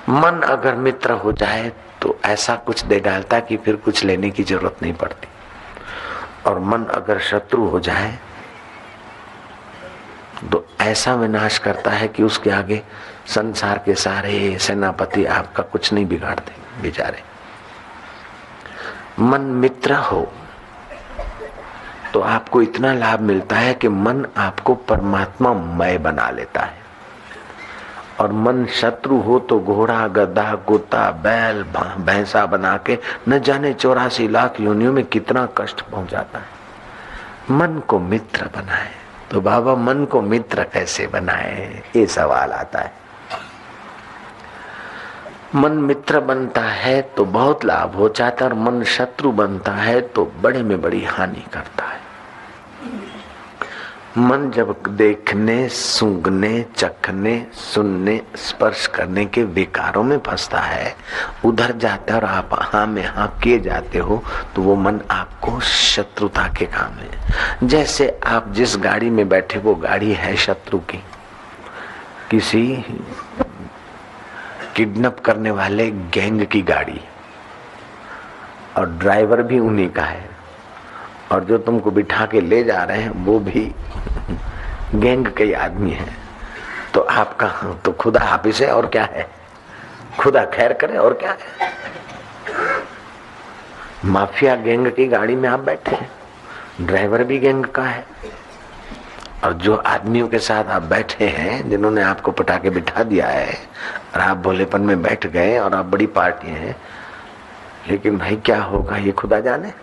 मन अगर मित्र हो जाए तो ऐसा कुछ दे डालता कि फिर कुछ लेने की जरूरत नहीं पड़ती, और मन अगर शत्रु हो जाए तो ऐसा विनाश करता है कि उसके आगे संसार के सारे सेनापति आपका कुछ नहीं बिगाड़ते बेचारे। मन मित्र हो तो आपको इतना लाभ मिलता है कि मन आपको परमात्मा मय बना लेता है, और मन शत्रु हो तो घोड़ा गधा कुत्ता बैल भैंसा बना के न जाने 84 लाख योनियों में कितना कष्ट पहुंचाता है। मन को मित्र बनाए तो बाबा मन को मित्र कैसे बनाए, ये सवाल आता है। मन मित्र बनता है तो बहुत लाभ हो जाता है, और मन शत्रु बनता है तो बड़े में बड़ी हानि करता है। मन जब देखने सूंघने चखने सुनने स्पर्श करने के विकारों में फंसता है, उधर जाता है और आप हाँ में हाँ किए जाते हो, तो वो मन आपको शत्रुता के काम है। जैसे आप जिस गाड़ी में बैठे वो गाड़ी है शत्रु की, किसी किडनैप करने वाले गैंग की गाड़ी, और ड्राइवर भी उन्हीं का है, और जो तुमको बिठा के ले जा रहे हैं वो भी गैंग के आदमी है। तो आपका तो खुदा हाफिज है और क्या है, खुदा खैर करे और क्या है। माफिया गैंग की गाड़ी में आप बैठे हैं, ड्राइवर भी गैंग का है, और जो आदमियों के साथ आप बैठे हैं जिन्होंने आपको पटा के बिठा दिया है, और आप भोलेपन में बैठ गए और आप बड़ी पार्टी हैं, लेकिन भाई क्या होगा ये खुदा जाने।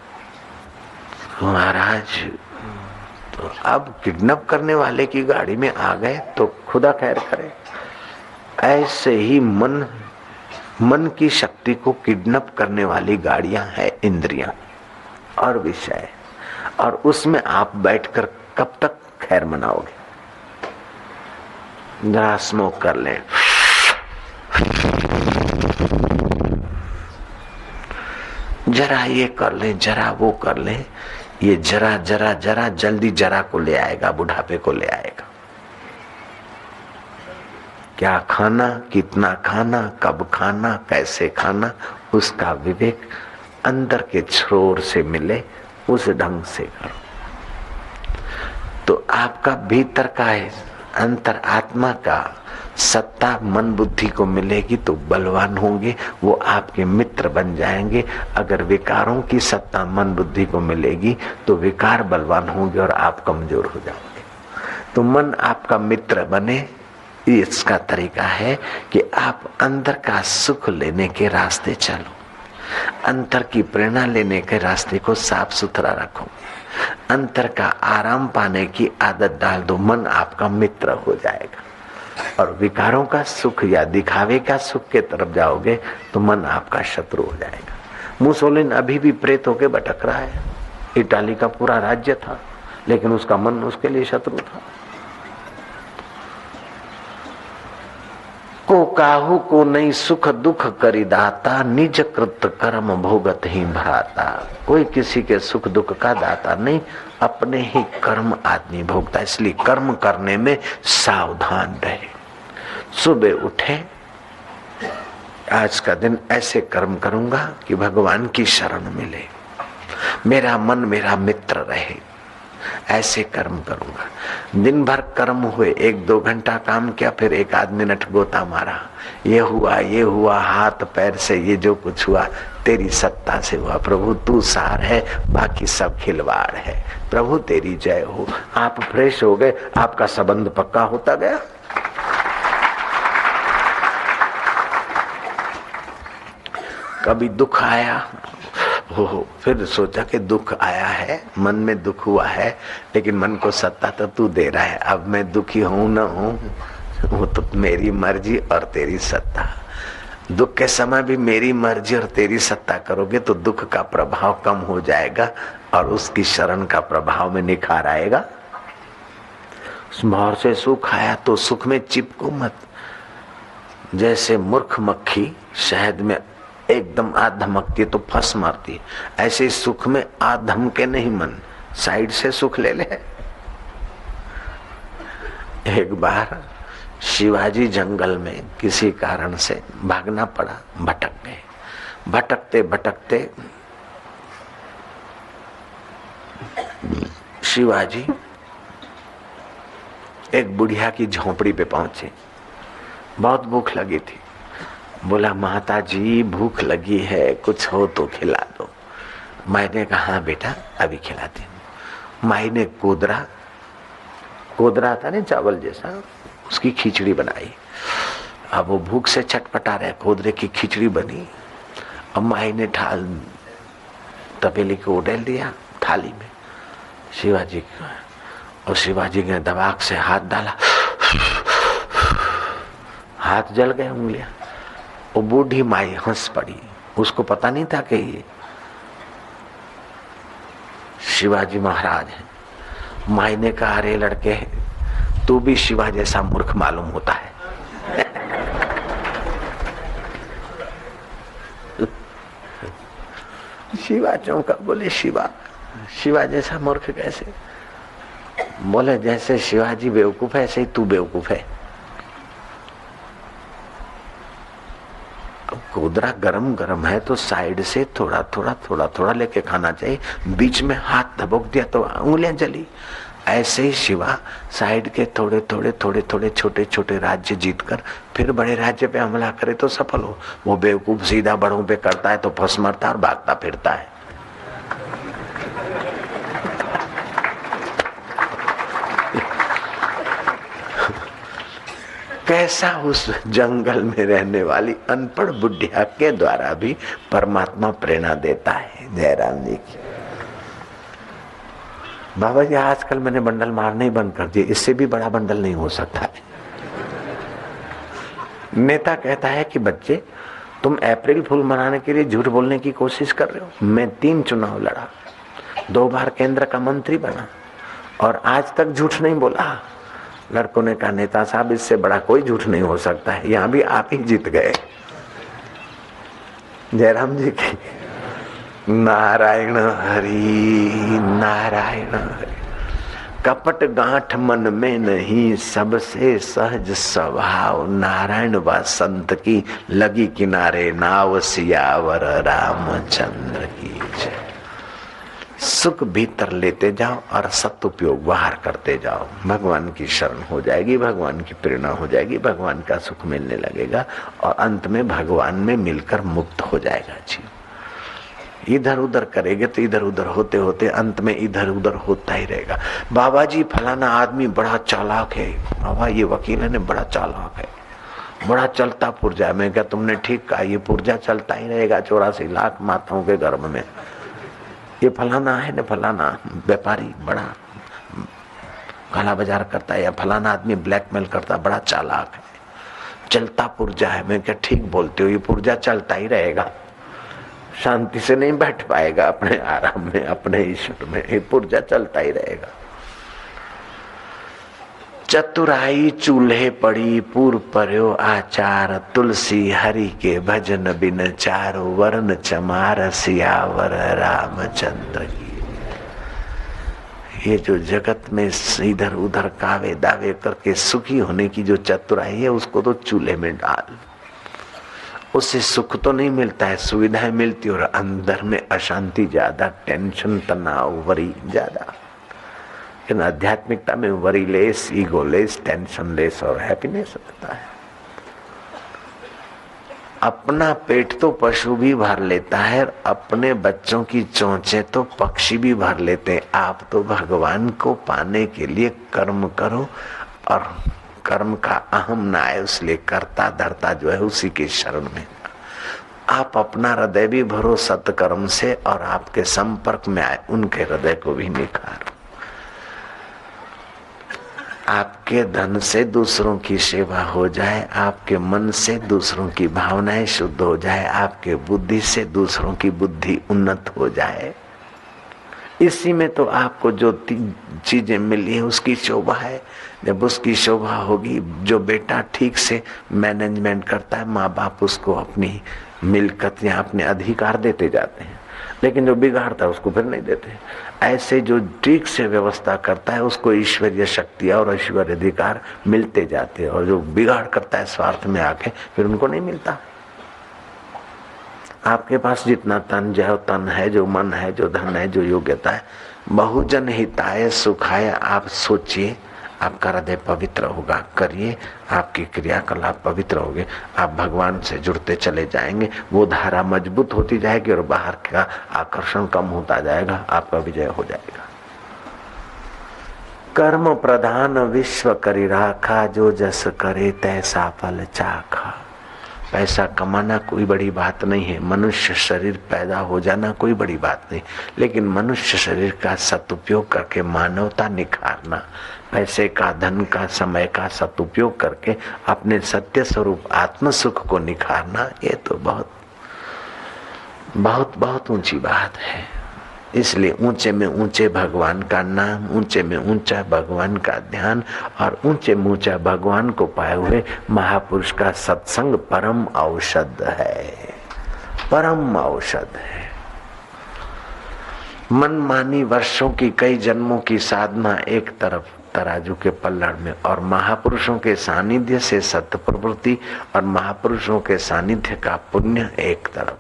महाराज तो अब किडनैप करने वाले की गाड़ी में आ गए तो खुदा खैर करे। ऐसे ही मन की शक्ति को किडनैप करने वाली गाड़ियां हैं इंद्रियां और विषय, और उसमें आप बैठकर कब तक खैर मनाओगे। जरा स्मोक कर लें, जरा ये कर लें, जरा वो कर लें, ये जरा जरा जरा जल्दी जरा को ले आएगा, बुढ़ापे को ले आएगा। क्या खाना, कितना खाना, कब खाना, कैसे खाना, उसका विवेक अंदर के छोर से मिले, उस ढंग से करो तो आपका भीतर का है अंतर आत्मा का सत्ता मन बुद्धि को मिलेगी तो बलवान होंगे, वो आपके मित्र बन जाएंगे। अगर विकारों की सत्ता मन बुद्धि को मिलेगी तो विकार बलवान होंगे और आप कमजोर हो जाओगे। तो मन आपका मित्र बने, इसका तरीका है कि आप अंदर का सुख लेने के रास्ते चलो, अंतर की प्रेरणा लेने के रास्ते को साफ सुथरा रखो, अंतर का आराम पाने की आदत डाल दो, मन आपका मित्र हो जाएगा। और विकारों का सुख या दिखावे का सुख के तरफ जाओगे तो मन आपका शत्रु हो जाएगा। मुसोलिन अभी भी प्रेत होके भटक रहा है। इटाली का पूरा राज्य था, लेकिन उसका मन उसके लिए शत्रु था। को काहू को नहीं सुख दुख करी दाता, निज कृत कर्म भोगत ही भ्राता। कोई किसी के सुख दुख का दाता नहीं, अपने ही कर्म आदमी भोगता। इसलिए कर्म करने में सावधान रहे। सुबह उठे, आज का दिन ऐसे कर्म करूंगा कि भगवान की शरण मिले, मेरा मन मेरा मित्र रहे, ऐसे कर्म करूंगा। दिन भर कर्म हुए, 1-2 घंटा काम किया, फिर 1-8 मिनट गोता मारा, ये हुआ, हाथ पैर से ये जो कुछ हुआ तेरी सत्ता से हुआ। प्रभु तू सार है, बाकी सब खिलवाड़ है, प्रभु तेरी जय हो। आप फ्रेश हो गए, आपका संबंध पक्का होता गया। कभी दुख आया हो, फिर सोचा कि दुख आया है, मन में दुख हुआ है, लेकिन मन को सत्ता तो तू दे रहा है, अब मैं दुखी हूं न हूं वो तो मेरी मर्जी और तेरी सत्ता। दुख के समय भी मेरी मर्जी और तेरी सत्ता करोगे तो दुख का प्रभाव कम हो जाएगा और उसकी शरण का प्रभाव में निखार आएगा। बाहर से सुख आया तो सुख में चिपको मत। जैसे मूर्ख मक्खी शहद में एकदम आध धमकती तो फंस मारती, ऐसे सुख में आध धमके नहीं, मन साइड से सुख ले ले। एक बार शिवाजी जंगल में किसी कारण से भागना पड़ा, भटक गए। भटकते भटकते शिवाजी एक बुढ़िया की झोपड़ी पे पहुंचे। बहुत भूख लगी थी। बोला, माता जी भूख लगी है, कुछ हो तो खिला दो। माई ने कहा, हाँ बेटा अभी खिलाती हूँ। माई ने कोदरा था ना चावल जैसा, उसकी खिचड़ी बनाई। अब वो भूख से छटपटा रहे, कोदरे की खिचड़ी बनी। अब माई ने तपेली को उड़ेल दिया थाली में शिवाजी को, और शिवाजी ने दबाक से हाथ डाला, हाथ जल गए, उंगलियां। वो बूढ़ी माई हंस पड़ी। उसको पता नहीं था कि ये शिवाजी महाराज हैं। माई ने कहा, अरे लड़के तू भी शिवा जैसा मूर्ख मालूम होता है। शिवा चौंका, बोले शिवा जैसा मूर्ख कैसे? बोले जैसे शिवाजी बेवकूफ है ऐसे ही तू बेवकूफ है। कोदरा गरम गरम है तो साइड से थोड़ा थोड़ा लेके खाना चाहिए। बीच में हाथ दबोक दिया तो उंगलियां जली। ऐसे ही शिवा साइड के थोड़े छोटे छोटे राज्य जीतकर फिर बड़े राज्य पे हमला करे तो सफल हो। वो बेवकूफ सीधा बड़ों पे करता है तो फंस मरता और भागता फिरता है। कैसा उस जंगल में रहने वाली अनपढ़ बुढ़िया के द्वारा भी परमात्मा प्रेरणा देता है। जयराम जी की। बाबा जी आजकल मैंने बंडल मारने ही बंद कर दिए, इससे भी बड़ा बंडल नहीं हो सकता है। नेता कहता है कि बच्चे तुम अप्रैल फूल मनाने के लिए झूठ बोलने की कोशिश कर रहे हो। मैं 3 चुनाव लड़ा, 2 बार केंद्र का मंत्री बना और आज तक झूठ नहीं बोला। लड़कों ने कहा, नेता साहब इससे बड़ा कोई झूठ नहीं हो सकता है, यहां भी आप ही जीत गए। जयराम जी की। नारायण हरि नारायण हरि। कपट गांठ मन में नहीं, सबसे सहज स्वभाव। नारायण व संत की लगी किनारे, नाव सियावर रामचंद्र की जय। सुख भीतर लेते जाओ और सदुपयोग बाहर करते जाओ। भगवान की शरण हो जाएगी, भगवान की प्रेरणा हो जाएगी, भगवान का सुख मिलने लगेगा और अंत में भगवान में मिलकर मुक्त हो जाएगा जीव। इधर उधर करेंगे तो इधर उधर होते होते अंत में इधर उधर होता ही रहेगा। बाबा जी फलाना आदमी बड़ा चालाक है, बाबा ये वकील है बड़ा चालाक है, बड़ा चलता पुर्जा है। मैं क्या तुमने ठीक कहा, ये पुर्जा चलता ही रहेगा 84 लाख माताओं के गर्भ में। ये फलाना है न फलाना व्यापारी बड़ा काला बाजार करता है, या फलाना आदमी ब्लैकमेल करता है, बड़ा चालाक है, चलता पुर्जा है। मैं क्या ठीक बोलते हो, ये पुर्जा चलता ही रहेगा, शांति से नहीं बैठ पाएगा अपने आराम में, अपने ईश्वर में। ये पुर्जा चलता ही रहेगा। चतुराई चूल्हे पड़ी, पूर्व पर्यो आचार। तुलसी हरि के भजन बिन चारो, वर्ण चमार सियावर रामचंद्र की। ये जो जगत में इधर उधर कावे दावे करके सुखी होने की जो चतुराई है, उसको तो चूल्हे में डाल। उससे सुख तो नहीं मिलता है, सुविधाएं मिलती और अंदर में अशांति ज्यादा, टेंशन तनाव वरी ज्यादा। लेकिन आध्यात्मिकता में worry less, ego less, tension less और हैप्पीनेस होता है। अपना पेट तो पशु भी भर लेता है, अपने बच्चों की चोंचे तो पक्षी भी भर लेते हैं। आप तो भगवान को पाने के लिए कर्म करो और कर्म का अहम ना आए, इसलिए करता धरता जो है उसी के शरण में। आप अपना हृदय भी भरो सत्कर्म से और आपके संपर्क में आए उनके हृदय को भी निखारो। आपके धन से दूसरों की सेवा हो जाए, आपके मन से दूसरों की भावनाएं शुद्ध हो जाए, आपके बुद्धि से दूसरों की बुद्धि उन्नत हो जाए। इसी में तो आपको जो चीजें मिली है उसकी शोभा है। जब उसकी शोभा होगी, जो बेटा ठीक से मैनेजमेंट करता है, माँ बाप उसको अपनी मिल्कत या अपने अधिकार देते जाते हैं। लेकिन जो बिगाड़ता है उसको फिर नहीं देते। ऐसे जो ठीक से व्यवस्था करता है उसको ईश्वरीय शक्तियां और ईश्वरीय अधिकार मिलते जाते हैं, और जो बिगाड़ करता है स्वार्थ में आके फिर उनको नहीं मिलता। आपके पास जितना तन, जो तन है, जो मन है, जो धन है, जो योग्यता है, बहुजन हिताय सुखाय आप सोचिए, आपका हृदय पवित्र होगा। करिए, आपकी क्रियाकलाप पवित्र होंगे, आप भगवान से जुड़ते चले जाएंगे, वो धारा मजबूत होती जाएगी और बाहर का आकर्षण कम होता जाएगा, आपका विजय हो जाएगा। कर्म प्रधान विश्व करी राखा, जो जस करे तैसा फल चाखा। पैसा कमाना कोई बड़ी बात नहीं है, मनुष्य शरीर पैदा हो जाना कोई बड़ी बात नहीं, लेकिन मनुष्य शरीर का सदुपयोग करके मानवता निखारना, पैसे का, धन का, समय का सदुपयोग करके अपने सत्य स्वरूप आत्म सुख को निखारना, ये तो बहुत बहुत बहुत ऊंची बात है। इसलिए ऊंचे में ऊंचे भगवान का नाम, ऊंचे में ऊंचा भगवान का ध्यान और ऊंचे में ऊंचा भगवान को पाए हुए महापुरुष का सत्संग परम औषध है, परम औषध है। मनमानी वर्षों की, कई जन्मों की साधना एक तरफ तराजू के पल्लड़ में, और महापुरुषों के सानिध्य से सत्य प्रवृत्ति और महापुरुषों के सानिध्य का पुण्य एक तरफ।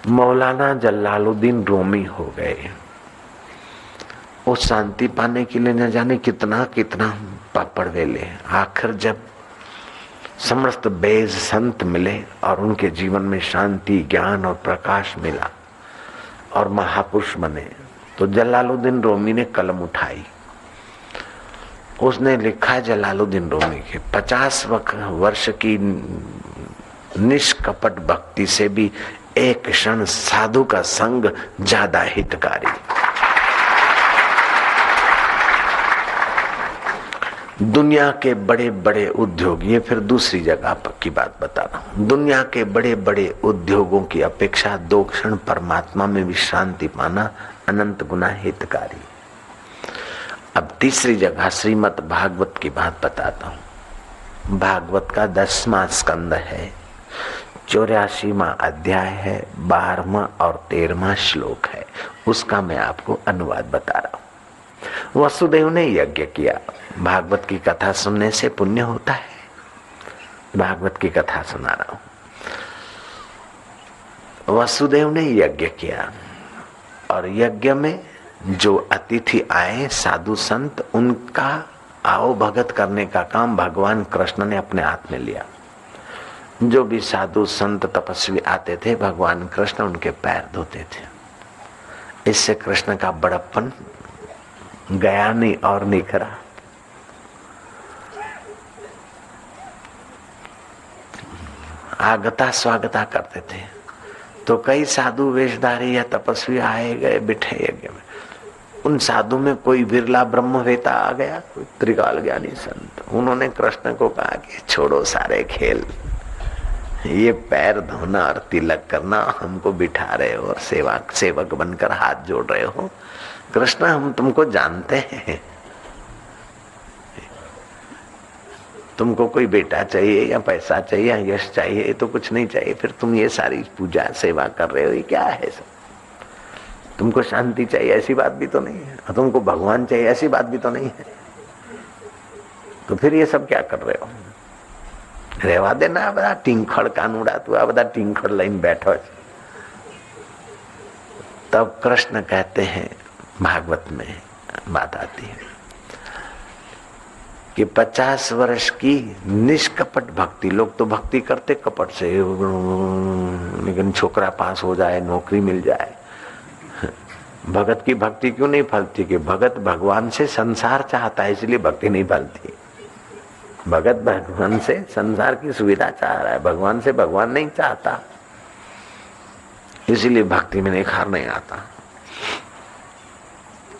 मौलाना जलालुद्दीन रूमी हो गए। वो शांति पाने के लिए न जाने कितना कितना पापड़ वेले, आखिर जब समस्त बेज संत मिले और उनके जीवन में शांति, ज्ञान और प्रकाश मिला और महापुरुष बने, तो जलालुद्दीन रूमी ने कलम उठाई। उसने लिखा जलालुद्दीन रूमी के 50 वर्ष की निष्कपट भक्ति से भी एक क्षण साधु का संग ज्यादा हितकारी। दुनिया के बड़े बड़े उद्योग, ये फिर दूसरी जगह की बात बता रहा हूं, दुनिया के बड़े बड़े उद्योगों की अपेक्षा 2 क्षण परमात्मा में विश्रांति पाना अनंत गुना हितकारी। अब तीसरी जगह श्रीमद् भागवत की बात बताता हूं। भागवत का 10वां स्कंद है, 84वां अध्याय है, 12वां और 13वां श्लोक है, उसका मैं आपको अनुवाद बता रहा हूं। वसुदेव ने यज्ञ किया। भागवत की कथा सुनने से पुण्य होता है, भागवत की कथा सुना रहा हूं। वसुदेव ने यज्ञ किया और यज्ञ में जो अतिथि आए, साधु संत, उनका आओ भगत करने का काम भगवान कृष्ण ने अपने हाथ में लिया। जो भी साधु संत तपस्वी आते थे, भगवान कृष्ण उनके पैर धोते थे। इससे कृष्ण का बड़प्पन गया नहीं और निखरा। आगता स्वागता करते थे। तो कई साधु वेशधारी या तपस्वी आए गए, बिठे यज्ञ में। उन साधु में कोई विरला ब्रह्मवेता आ गया, कोई त्रिकाल ज्ञानी संत। उन्होंने कृष्ण को कहा कि छोड़ो सारे खेल, ये पैर धोना और तिलक करना, हमको बिठा रहे हो और सेवक बनकर हाथ जोड़ रहे हो। कृष्ण, हम तुमको जानते हैं, तुमको कोई बेटा चाहिए या पैसा चाहिए या यश चाहिए, ये तो कुछ नहीं चाहिए, फिर तुम ये सारी पूजा सेवा कर रहे हो, ये क्या है सब? तुमको शांति चाहिए, ऐसी बात भी तो नहीं है, और तुमको भगवान चाहिए, ऐसी बात भी तो नहीं है, तो फिर ये सब क्या कर रहे हो? રહેવા દે ના, બધા ટીંખળ કાનુડા, તું આ બધા ટીંખળ લઈને बैठो। तब कृष्ण कहते हैं, भागवत में बात आती है कि 50 वर्ष की निष्कपट भक्ति, लोग तो भक्ति करते कपट से, लेकिन छोकरा पास हो जाए, नौकरी मिल जाए, भगत की भक्ति क्यों नहीं फलती? कि भगत भगवान से संसार चाहता है, इसलिए भक्ति नहीं फलती। भगत भगवान से संसार की सुविधा चाह रहा है, भगवान से भगवान नहीं चाहता, इसीलिए भक्ति में निखार नहीं आता।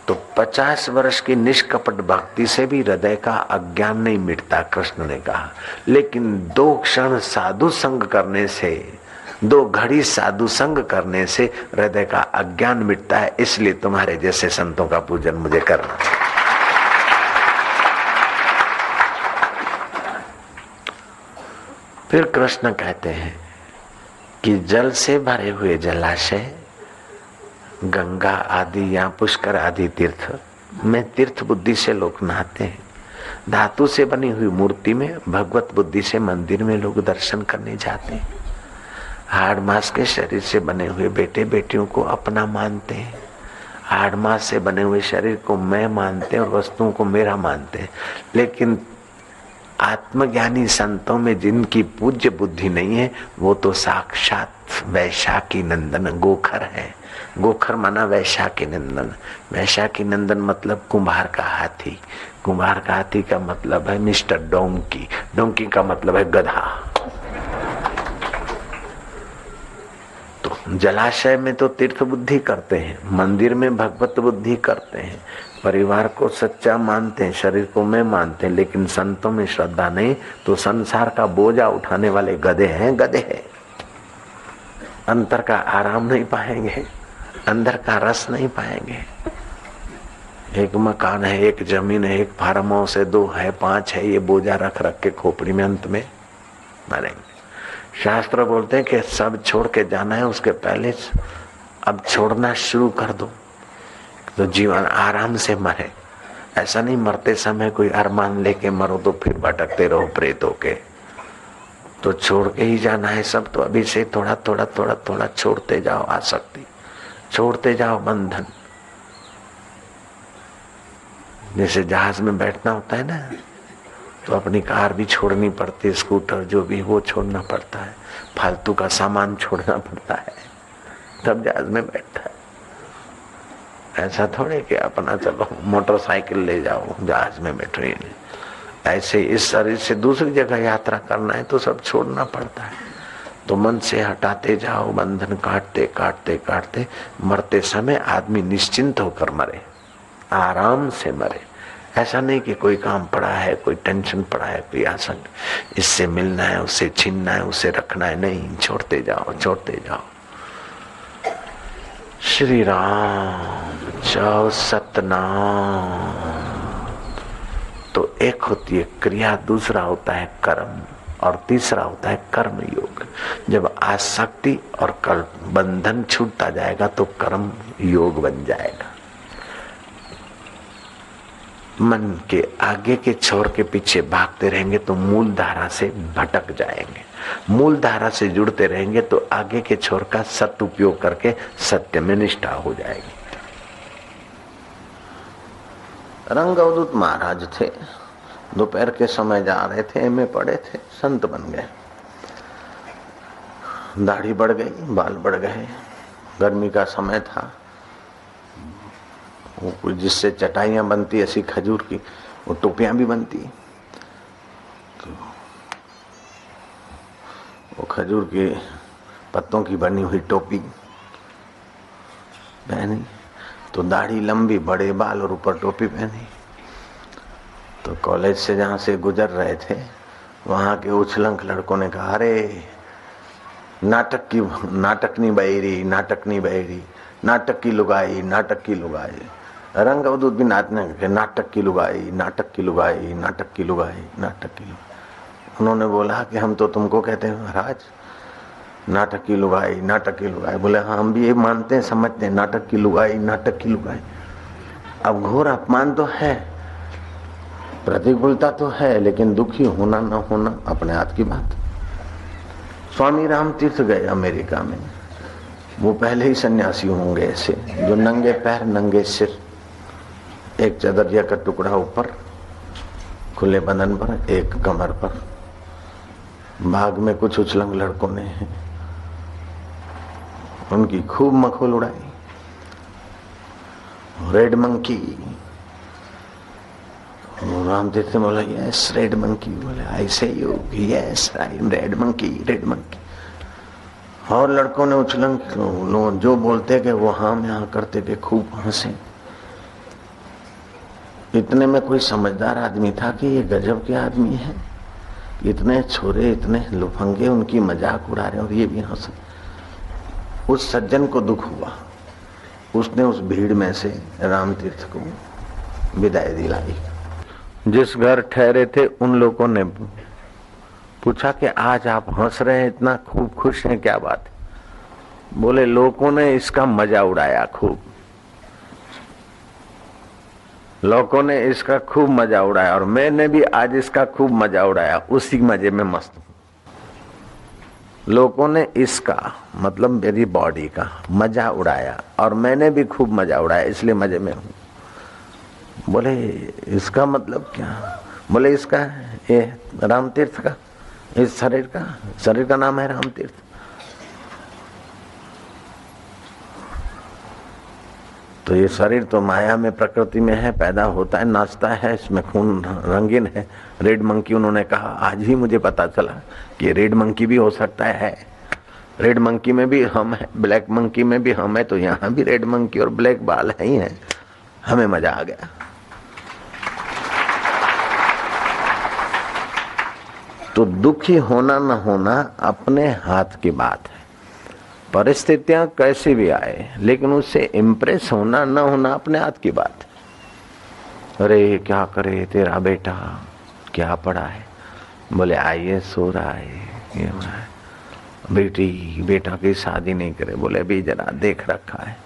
तो 50 वर्ष की निष्कपट भक्ति से भी हृदय का अज्ञान नहीं मिटता, कृष्ण ने कहा। लेकिन 2 क्षण साधु संग करने से, 2 घड़ी साधु संग करने से हृदय का अज्ञान मिटता है। इसलिए तुम्हारे जैसे संतों का पूजन मुझे करना। फिर कृष्ण कहते हैं कि जल से भरे हुए जलाशय, गंगा आदि या पुष्कर आदि तीर्थ में तीर्थ बुद्धि से लोग नहाते हैं। धातु से बनी हुई मूर्ति में भगवत बुद्धि से मंदिर में लोग दर्शन करने जाते हैं। हाड़ मास के शरीर से बने हुए बेटे बेटियों को अपना मानते हैं, हाड़ मास से बने हुए शरीर को मैं मानते हैं और वस्तुओं को मेरा मानते हैं। लेकिन आत्मज्ञानी संतों में जिनकी पूज्य बुद्धि नहीं है वो तो साक्षात वैशाखी नंदन गोखर है। गोखर माना वैशाखी नंदन। वैशाखी नंदन मतलब कुम्हार का हाथी। कुम्हार का हाथी का मतलब है मिस्टर डोंकी। डोंकी का मतलब है गधा। तो जलाशय में तो तीर्थ बुद्धि करते हैं, मंदिर में भगवत बुद्धि करते हैं, परिवार को सच्चा मानते हैं, शरीर को मैं मानते हैं, लेकिन संतों में श्रद्धा नहीं तो संसार का बोझा उठाने वाले गधे हैं, गधे हैं। अंतर का आराम नहीं पाएंगे, अंदर का रस नहीं पाएंगे। एक मकान है, एक जमीन है, एक फार्म हाउस है, 2 है, 5 है, ये बोझा रख रख के खोपड़ी में अंत में मरेंगे। शास्त्र बोलते हैं कि सब छोड़ के जाना है, उसके पहले अब छोड़ना शुरू कर दो तो जीवन आराम से मरे। ऐसा नहीं मरते समय कोई अरमान लेके मरो तो फिर भटकते रहो प्रेत होके। तो छोड़ के ही जाना है सब। तो अभी से थोड़ा थोड़ा थोड़ा थोड़ा छोड़ते जाओ आसक्ति, छोड़ते जाओ बंधन। जैसे जहाज में बैठना होता है ना, तो अपनी कार भी छोड़नी पड़ती है, स्कूटर जो भी वो छोड़ना पड़ता है, फालतू का सामान छोड़ना पड़ता है, तब जहाज में बैठता है। ऐसा थोड़े कि अपना चलो मोटरसाइकिल ले जाओ जहाज में बैठो। ऐसे इस शरीर से दूसरी जगह यात्रा करना है तो सब छोड़ना पड़ता है। तो मन से हटाते जाओ, बंधन काटते काटते काटते मरते समय आदमी निश्चिंत होकर मरे, आराम से मरे। ऐसा नहीं कि कोई काम पड़ा है, कोई टेंशन पड़ा है, कोई आसन इससे मिलना है, उससे छीनना है, उससे रखना है। नहीं, छोड़ते जाओ, छोड़ते जाओ। श्री राम जय सतनाम। तो एक होती है क्रिया, दूसरा होता है कर्म और तीसरा होता है कर्म योग। जब आसक्ति और बंधन छूटता जाएगा तो कर्म योग बन जाएगा। मन के आगे के छोर के पीछे भागते रहेंगे तो मूल धारा से भटक जाएंगे। मूल धारा से जुड़ते रहेंगे तो आगे के छोर का सदुपयोग करके सत्य में निष्ठा हो जाएगी। रंग अवधूत महाराज थे, दोपहर के समय जा रहे थे, एमए पढ़े थे, संत बन गए। दाढ़ी बढ़ गई, बाल बढ़ गए, गर्मी का समय था। वो जिससे चटाइयां बनती ऐसी खजूर की, वो टोपियां भी बनती। तो वो खजूर के पत्तों की बनी हुई टोपी पहनी, तो दाढ़ी लंबी, बड़े बाल और ऊपर टोपी पहनी। तो कॉलेज से जहाँ से गुजर रहे थे वहाँ के उछलंक लड़कों ने कहा, अरे नाटक नहीं बहेरी, नाटक नहीं बहेरी, नाटक की लुगाई, नाटक की लुगाई। रंग अवधूत भी नाचने के, नाटक की लुगाई, नाटक की लुगाई, नाटक की लुगाई, नाटक की लुगाई। उन्होंने बोला कि हम तो तुमको कहते हैं महाराज नाटक की लुगाई, नाटक की लुगाई। बोले हाँ, हम भी ये मानते हैं, समझते हैं, नाटक की लुगाई, नाटक की लुगाई। अब घोर अपमान तो है, प्रतिकूलता तो है, लेकिन दुखी होना न होना अपने हाथ की बात। स्वामी राम तीर्थ गए अमेरिका में, वो पहले ही सन्यासी होंगे ऐसे, जो नंगे पैर नंगे सिर, एक चदरिया का टुकड़ा ऊपर खुले बदन पर, एक कमर पर। बाग में कुछ उछलंग लड़कों ने उनकी खूब मखौल उड़ाई। रेड मंकी, राम तीर्थ बोला यस रेड मंकी। बोले आई से you yes I am red monkey, red monkey. और लड़कों ने उछलंग जो बोलते कि वो हम यहाँ करते थे, खूब हंसे। इतने में कोई समझदार आदमी था कि ये गजब के आदमी है, इतने छोरे, इतने लुफंगे उनकी मजाक उड़ा रहे और ये भी हंस। उस सज्जन को दुख हुआ, उसने उस भीड़ में से राम तीर्थ को विदाई दिलाई। जिस घर ठहरे थे उन लोगों ने पूछा कि आज आप हंस रहे हैं, इतना खूब खुश हैं, क्या बात है? बोले लोगों ने इसका मजा उड़ाया खूब, लोगों ने इसका खूब मजा उड़ाया और मैंने भी आज इसका खूब मजा उड़ाया, उसी मजे में मस्त हूं। लोगों ने इसका मतलब मेरी बॉडी का मजा उड़ाया और मैंने भी खूब मजा उड़ाया, इसलिए मजे में हूं। बोले इसका मतलब क्या? बोले इसका ये राम तीर्थ का, इस शरीर का नाम है राम तीर्थ। तो ये शरीर तो माया में प्रकृति में है, पैदा होता है, नाचता है, इसमें खून रंगीन है। रेड मंकी उन्होंने कहा, आज ही मुझे पता चला कि रेड मंकी भी हो सकता है। रेड मंकी में भी हम है, ब्लैक मंकी में भी हम है, तो यहाँ भी रेड मंकी और ब्लैक बाल है ही है। हमें मजा आ गया। तो दुखी होना न होना अपने हाथ की बात है। परिस्थितियां कैसी भी आए, लेकिन उससे इम्प्रेस होना न होना अपने हाथ की बात है। अरे क्या करे तेरा बेटा, क्या पढ़ा है? बोले IAS हो रहा है, ये हो रहा है। बेटा की शादी नहीं करे, बोले अभी जरा देख रखा है।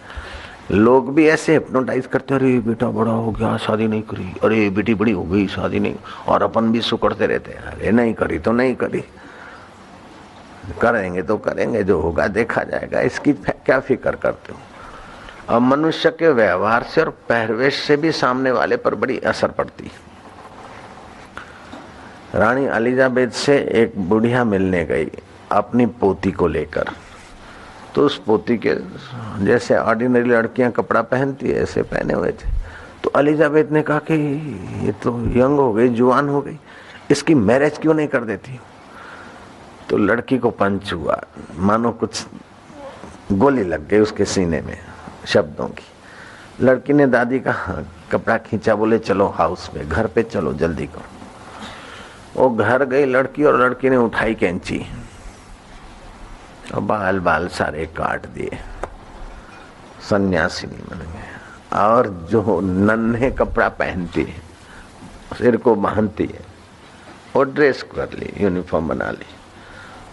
लोग भी ऐसे हिप्नोटाइज करते हैं, अरे बेटा बड़ा हो गया शादी नहीं करी, अरे बेटी बड़ी हो गई शादी नहीं, और अपन भी सुकड़ते रहते हैं, अरे नहीं करी तो नहीं करी, करेंगे तो करेंगे, जो होगा देखा जाएगा, इसकी क्या फिक्र करते हो। अब मनुष्य के व्यवहार से और पहरवेश से भी सामने वाले पर बड़ी असर पड़ती है। रानी एलिजाबेथ से एक बुढ़िया मिलने गई अपनी पोती को लेकर, तो उस पोती के जैसे ऑर्डिनरी लड़कियां कपड़ा पहनती है ऐसे पहने हुए थे। तो एलिजाबेथ ने कहा कि ये तो यंग हो गई, जुआन हो गई, इसकी मैरिज क्यों नहीं कर देती। तो लड़की को पंच हुआ, मानो कुछ गोली लग गई उसके सीने में शब्दों की। लड़की ने दादी का कपड़ा खींचा, बोले चलो हाउस में, घर पे चलो जल्दी करो। वो घर गई लड़की और लड़की ने उठाई कैंची और बाल सारे काट दिए, सन्यासिनी बन गए। और जो नन्हे कपड़ा पहनती है, सिर को बांधती है, वो ड्रेस कर ली, यूनिफॉर्म बना ली।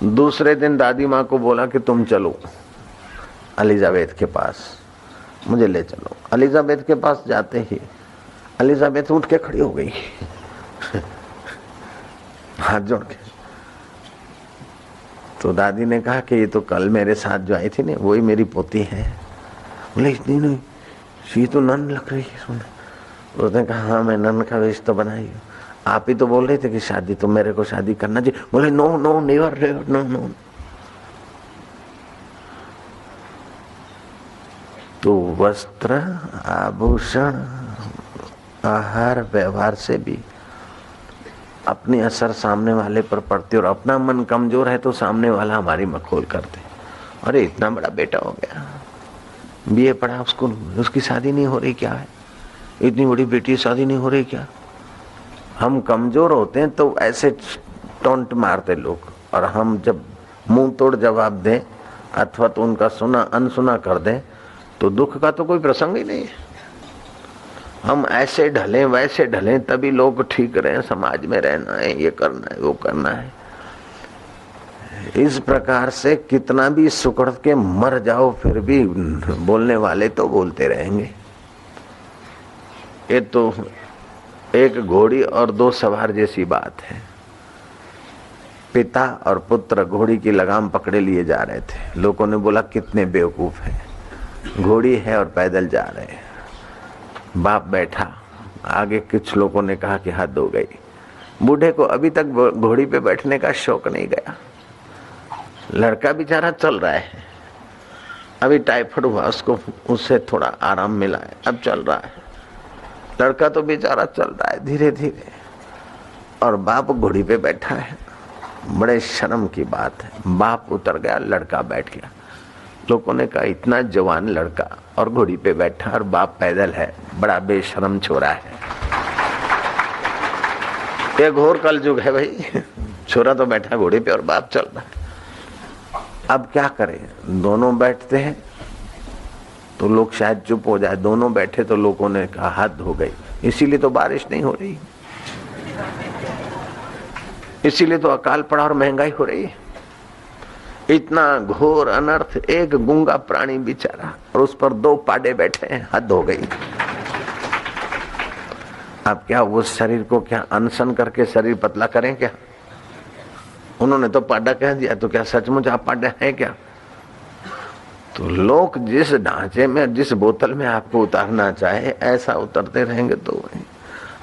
दूसरे दिन दादी माँ को बोला कि तुम चलो एलिजाबेथ के पास, मुझे ले चलो। एलिजाबेथ के पास जाते ही एलिजाबेथ उठ के खड़ी हो गई हाथ जोड़ के। तो दादी ने कहा कि ये तो कल मेरे साथ जो आई थी ना, वही मेरी पोती है। बोले इतनी नहीं, ये तो नन लग रही है। उसने कहा हाँ मैं नन का वेश तो बनाई हूँ, आप ही तो बोल रहे थे कि शादी तो मेरे को शादी करना चाहिए। बोले no no never never no no. तो वस्त्र आभूषण आहार व्यवहार से भी अपनी असर सामने वाले पर पड़ती, और अपना मन कमजोर है तो सामने वाला हमारी मखौल करते। अरे इतना बड़ा बेटा हो गया, BA पढ़ा, उसकी शादी नहीं हो रही क्या है, इतनी बड़ी बेटी शादी नहीं हो रही क्या। हम कमजोर होते हैं तो ऐसे टोंट मारते लोग, और हम जब मुंह तोड़ जवाब दें अथवा तो उनका सुना अनसुना कर दें तो दुख का तो कोई प्रसंग ही नहीं है। हम ऐसे ढलें वैसे ढलें तभी लोग ठीक रहे, समाज में रहना है, ये करना है, वो करना है। इस प्रकार से कितना भी सुकड़ के मर जाओ फिर भी बोलने वाले तो बोलते रहेंगे। ये तो एक घोड़ी और दो सवार जैसी बात है। पिता और पुत्र घोड़ी की लगाम पकड़े लिए जा रहे थे। लोगों ने बोला कितने बेवकूफ हैं, घोड़ी है और पैदल जा रहे हैं। बाप बैठा, आगे कुछ लोगों ने कहा कि हद हो गई। बूढ़े को अभी तक घोड़ी पे बैठने का शौक नहीं गया। लड़का बेचारा चल रहा है, अभी टाइफाइड हुआ उसको, उससे थोड़ा आराम मिला है, अब चल रहा है। लड़का तो बेचारा चल रहा है धीरे धीरे, और बाप घोड़ी पे बैठा है। बड़े शर्म की बात है, बाप उतर गया, लड़का बैठ गया। लोगों ने कहा इतना जवान लड़का और घोड़ी पे बैठा और बाप पैदल है, बड़ा बेशर्म छोरा है। ये घोर कलयुग है भाई। छोरा तो बैठा घोड़ी पे और बाप चल रहा है। अब क्या करें, दोनों बैठते हैं तो लोग शायद चुप हो जाए, दोनों बैठे तो लोगों ने कहा हद हो गई। इसीलिए तो बारिश नहीं हो रही, इसीलिए तो अकाल पड़ा और महंगाई हो रही है, इतना घोर अनर्थ, एक गूंगा प्राणी बेचारा और उस पर 2 पाडे बैठे हैं, हद हो गई। अब क्या वो शरीर को क्या अनशन करके शरीर पतला करें क्या? उन्होंने तो पाडा कह दिया, तो क्या सचमुच आप पाडा है क्या? तो लोग जिस ढांचे में, जिस बोतल में आपको उतारना चाहे ऐसा उतरते रहेंगे। तो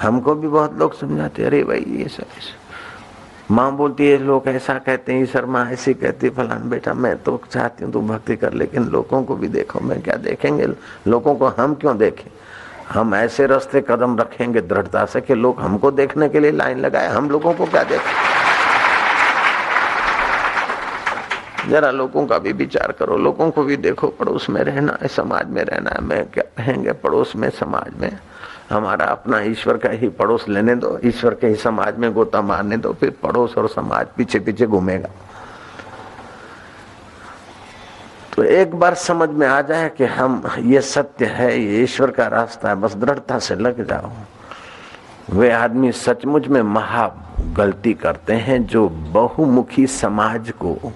हमको भी बहुत लोग समझाते, अरे भाई ये सब माँ बोलती है, लोग ऐसा कहते हैं, ईश्वर माँ ऐसी कहती है, फलान बेटा मैं तो चाहती हूँ तू भक्ति कर, लेकिन लोगों को भी देखो। मैं क्या देखेंगे लोगों को? हम क्यों देखें? हम ऐसे रास्ते कदम रखेंगे दृढ़ता से कि लोग हमको देखने के लिए लाइन लगाए, हम लोगों को क्या देखें? जरा लोगों का भी विचार करो, लोगों को भी देखो। पड़ोस में रहना है, समाज में रहना है, मैं क्या कहेंगे पड़ोस में समाज में? हमारा अपना ईश्वर का ही पड़ोस लेने दो, ईश्वर के ही समाज में गोता मारने दो, फिर पड़ोस और समाज पीछे पीछे घूमेगा। तो एक बार समझ में आ जाए कि हम ये सत्य है, ये ईश्वर का रास्ता है, बस दृढ़ता से लग जाओ। वे आदमी सचमुच में महा गलती करते हैं जो बहुमुखी समाज को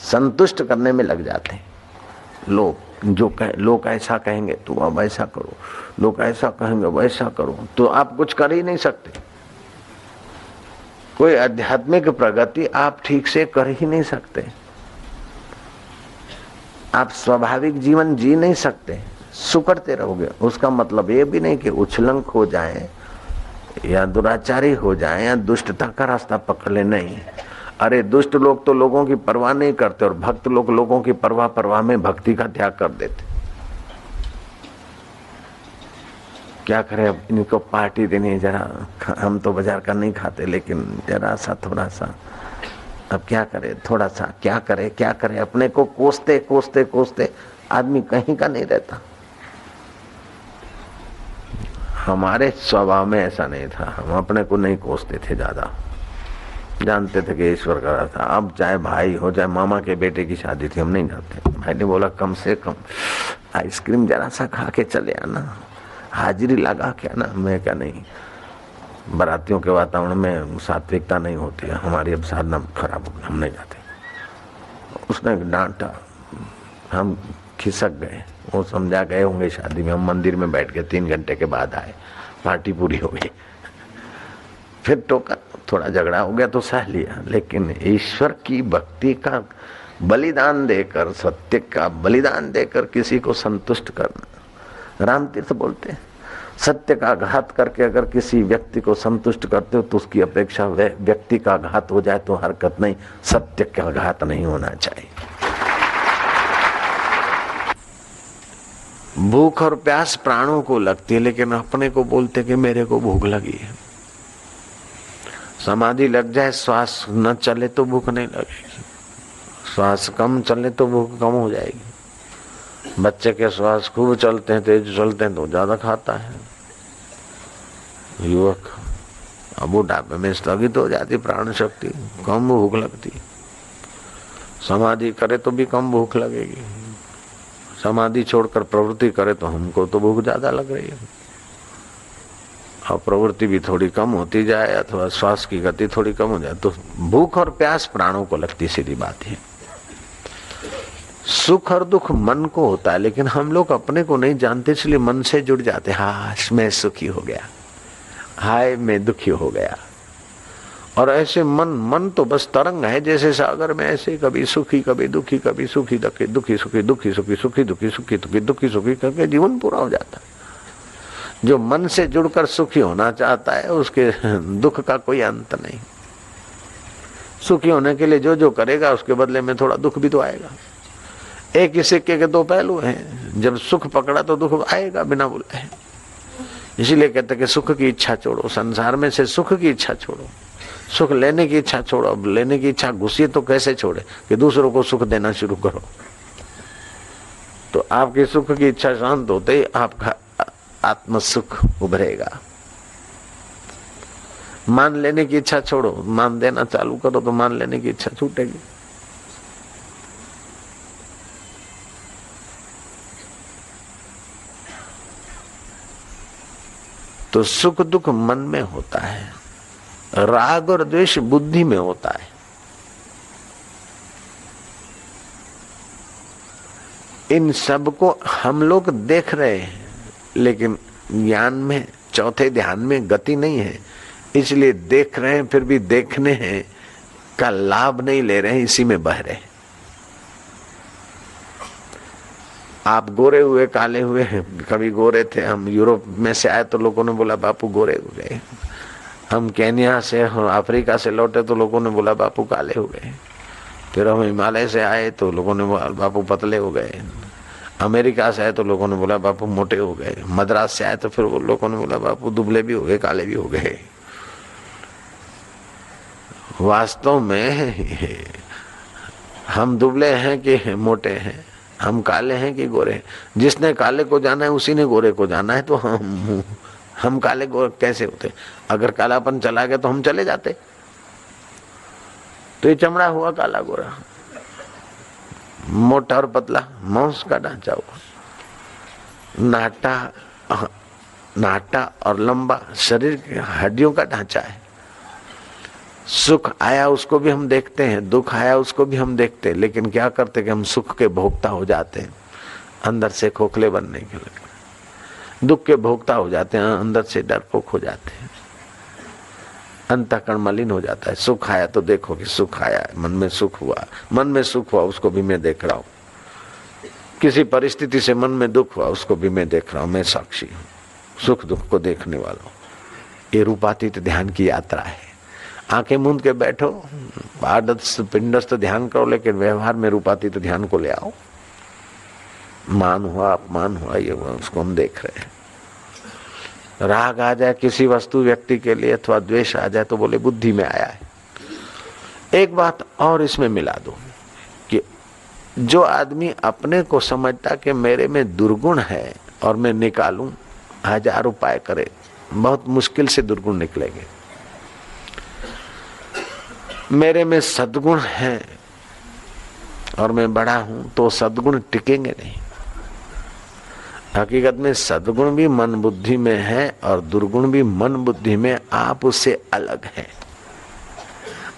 संतुष्ट करने में लग जाते हैं। लोग ऐसा कहेंगे तो अब ऐसा करो, लोग ऐसा कहेंगे वैसा करो, तो आप कुछ कर ही नहीं सकते। कोई आध्यात्मिक प्रगति आप ठीक से कर ही नहीं सकते। आप स्वाभाविक जीवन जी नहीं सकते, सुकड़ते रहोगे। उसका मतलब ये भी नहीं कि उछलंक हो जाए या दुराचारी हो जाए या दुष्टता का रास्ता पकड़ ले, नहीं। अरे दुष्ट लोग तो लोगों की परवाह नहीं करते और भक्त लोग लोगों की परवाह में भक्ति का त्याग कर देते। क्या करें अब, इनको पार्टी देनी जरा, हम तो बाजार का नहीं खाते, लेकिन जरा सा थोड़ा सा, अब क्या करे, थोड़ा सा क्या करे, अपने को कोसते कोसते कोसते आदमी कहीं का नहीं रहता। हमारे स्वभाव में ऐसा नहीं था, हम अपने को नहीं कोसते थे ज्यादा, जानते थे कि ईश्वर का था। अब चाहे भाई हो चाहे मामा के बेटे की शादी थी, हम नहीं जाते। भाई ने बोला कम से कम आइसक्रीम जरा सा खा के चले आना, हाजिरी लगा के आना। मैं क्या नहीं, बारातियों के वातावरण में सात्विकता नहीं होती है, हमारी अब साधना खराब हो गई, हम नहीं जाते। उसने डांटा, हम खिसक गए। वो समझा गए होंगे शादी में, हम मंदिर में बैठ गए, 3 घंटे के बाद आए, पार्टी पूरी हो गई। फिर टोका, थोड़ा झगड़ा हो गया तो सह लिया, लेकिन ईश्वर की भक्ति का बलिदान देकर, सत्य का बलिदान देकर किसी को संतुष्ट करना। रामतीर्थ बोलते हैं, सत्य का घात करके अगर किसी व्यक्ति को संतुष्ट करते हो तो उसकी अपेक्षा व्यक्ति का घात हो जाए तो हरकत नहीं, सत्य का घात नहीं होना चाहिए। भूख और प्यास प्राणों को लगती है, लेकिन अपने को बोलते कि मेरे को भूख लगी है। समाधि लग जाए, श्वास न चले तो भूख नहीं लगेगी, श्वास कम चले तो भूख कम हो जाएगी। बच्चे के श्वास खूब चलते हैं, तेज चलते हैं तो ज्यादा खाता है। युवक अब बुढ़ापे में स्थगित हो जाती प्राण शक्ति, कम भूख लगती। समाधि करे तो भी कम भूख लगेगी, समाधि छोड़कर प्रवृत्ति करे तो हमको तो भूख ज्यादा लग रही है। और प्रवृत्ति भी थोड़ी कम होती जाए अथवा श्वास की गति थोड़ी कम हो जाए तो भूख और प्यास प्राणों को लगती, सीधी बात है। सुख और दुख मन को होता है, लेकिन हम लोग अपने को नहीं जानते, इसलिए मन से जुड़ जाते। हाँ मैं सुखी हो गया, हाय मैं दुखी हो गया। और ऐसे मन तो बस तरंग है जैसे सागर में, ऐसे कभी सुखी कभी दुखी, कभी सुखी दुखी सुखी दुखी सुखी सुखी दुखी सुखी दुखी सुखी करके जीवन पूरा हो जाता है। जो मन से जुड़कर सुखी होना चाहता है उसके दुख का कोई अंत नहीं। सुखी होने के लिए जो जो करेगा उसके बदले में थोड़ा दुख भी तो आएगा। एक ही सिक्के के 2 पहलू हैं, जब सुख पकड़ा तो दुख आएगा बिना बुलाए। इसीलिए कहते कि सुख की इच्छा छोड़ो, संसार में से सुख की इच्छा छोड़ो, सुख लेने की इच्छा छोड़ो। अब लेने की इच्छा घुसी तो कैसे छोड़े कि दूसरों को सुख देना शुरू करो। तो आपकी सुख की इच्छा शांत होते ही आपका आत्म सुख उभरेगा। मान लेने की इच्छा छोड़ो, मान देना चालू करो तो मान लेने की इच्छा छूटेगी। तो सुख दुख मन में होता है, राग और द्वेष बुद्धि में होता है। इन सब को हम लोग देख रहे हैं, लेकिन ज्ञान में, चौथे ध्यान में गति नहीं है, इसलिए देख रहे हैं, फिर भी देखने हैं का लाभ नहीं ले रहे हैं, इसी में बह रहे हैं। आप गोरे हुए काले हुए हैं, कभी गोरे थे, हम यूरोप में से आए तो लोगों ने बोला बापू गोरे हो गए, हम केन्या से अफ्रीका से लौटे तो लोगों ने बोला बापू काले हो गए, फिर हम हिमालय से आए तो लोगों ने बोला बापू पतले हो गए, अमेरिका से आए तो लोगों ने बोला बापू मोटे हो गए, मद्रास से आए तो फिर लोगों ने बोला बापू दुबले भी हो गए, काले भी हो गए। वास्तव में हम दुबले हैं कि मोटे हैं, हम काले हैं कि गोरे हैं? जिसने काले को जाना है उसी ने गोरे को जाना है। तो हम काले गोरे कैसे होते? अगर कालापन चला गया तो हम चले जाते। तो ये चमड़ा हुआ काला गोरा, मोटा और पतला मांस का ढांचा हुआ, नाटा और लंबा शरीर की हड्डियों का ढांचा है। सुख आया उसको भी हम देखते हैं, दुख आया उसको भी हम देखते हैं, लेकिन क्या करते कि हम सुख के भोक्ता हो जाते हैं, अंदर से खोखले बनने के लगे। दुख के भोक्ता हो जाते हैं, अंदर से डरपोक हो जाते हैं, अंतःकरण मलिन हो जाता है। सुख आया तो देखो कि सुख आया, मन में सुख हुआ, मन में सुख हुआ उसको भी मैं देख रहा हूँ। किसी परिस्थिति से मन में दुख हुआ उसको भी मैं देख रहा हूँ, मैं साक्षी हूँ, सुख दुख को देखने वाला हूँ। ये रूपातीत ध्यान की यात्रा है। आंखें मूंद के बैठो, पादस्थ पिंडस्थ ध्यान करो, लेकिन व्यवहार में रूपातीत ध्यान को ले आओ। मान हुआ, अपमान हुआ, ये हुआ, उसको हम देख रहे हैं। राग आ जाए किसी वस्तु व्यक्ति के लिए अथवा द्वेष आ जाए तो बोले बुद्धि में आया है। एक बात और इसमें मिला दो कि जो आदमी अपने को समझता कि मेरे में दुर्गुण है और मैं निकालूं, 1000 उपाय करे, बहुत मुश्किल से दुर्गुण निकलेंगे। मेरे में सद्गुण है और मैं बड़ा हूं तो सद्गुण टिकेंगे नहीं। हकीकत में सद्गुण भी मन बुद्धि में है और दुर्गुण भी मन बुद्धि में, आप उससे अलग हैं।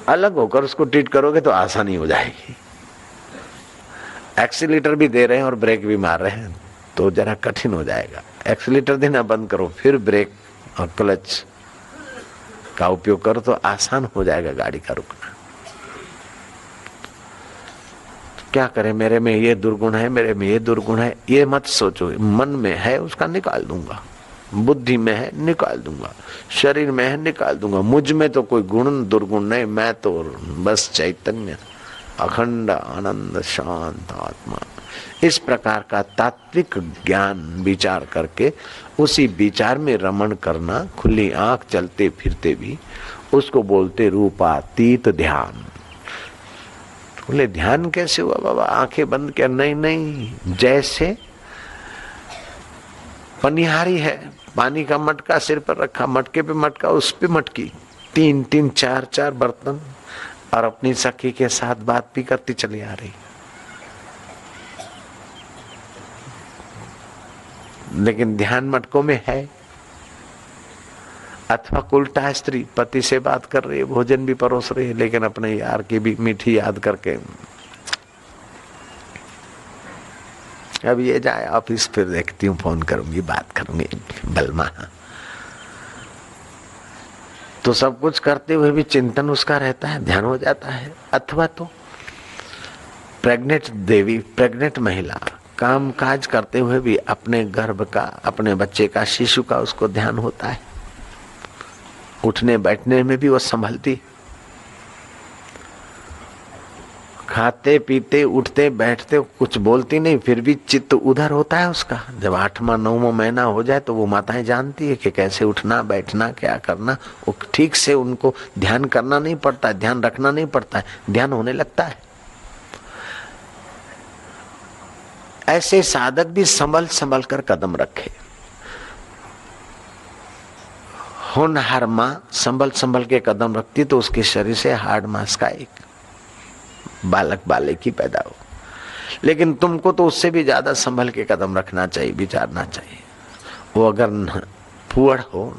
अलग होकर उसको ट्रीट करोगे तो आसानी हो जाएगी। एक्सीलेटर भी दे रहे हैं और ब्रेक भी मार रहे हैं तो जरा कठिन हो जाएगा। एक्सीलेटर देना बंद करो, फिर ब्रेक और क्लच का उपयोग करो तो आसान हो जाएगा गाड़ी का रुकना। क्या करें, मेरे में ये दुर्गुण है, मेरे में ये दुर्गुण है, ये मत सोचो। मन में है उसका निकाल दूंगा, बुद्धि में है निकाल दूंगा, शरीर में है निकाल दूंगा। मुझ में तो कोई गुण दुर्गुण नहीं, मैं तो बस चैतन्य, अखंड आनंद शांत आत्मा। इस प्रकार का तात्विक ज्ञान विचार करके उसी विचार में रमण करना, खुली आंख चलते फिरते भी, उसको बोलते रूपातीत ध्यान। बोले ध्यान कैसे हुआ बाबा, आंखें बंद कर? नहीं, जैसे पनिहारी है, पानी का मटका सिर पर रखा, मटके पे मटका, उस पे मटकी, 3-3 4-4 बर्तन, और अपनी सखी के साथ बात भी करती चली आ रही। लेकिन ध्यान मटकों में है। अथवा उल्टा स्त्री पति से बात कर रही है, भोजन भी परोस रही है, लेकिन अपने यार की भी मीठी याद करके, अब ये जाए ऑफिस, फिर देखती हूँ, फोन करूंगी, बात करूंगी, बलमा। तो सब कुछ करते हुए भी चिंतन उसका रहता है, ध्यान हो जाता है। अथवा तो प्रेग्नेंट देवी, प्रेग्नेंट महिला काम काज करते हुए भी अपने गर्भ का, अपने बच्चे का, शिशु का उसको ध्यान होता है। उठने बैठने में भी वो संभलती, खाते पीते उठते बैठते कुछ बोलती नहीं, फिर भी चित्त उधर होता है उसका। जब 8वां 9वां महीना हो जाए तो वो माताएं जानती है कि कैसे उठना बैठना क्या करना। वो ठीक से उनको ध्यान करना नहीं पड़ता, ध्यान रखना नहीं पड़ता है, ध्यान होने लगता है। ऐसे साधक भी संभल संभल कर कदम रखे। होनहार मां संभल संभल के कदम रखती तो उसके शरीर से हार्ड मांस का एक बालक बालिकी पैदा हो। लेकिन तुमको तो उससे भी ज्यादा संभल के कदम रखना चाहिए, विचारना चाहिए। वो अगर फुअड़ हो,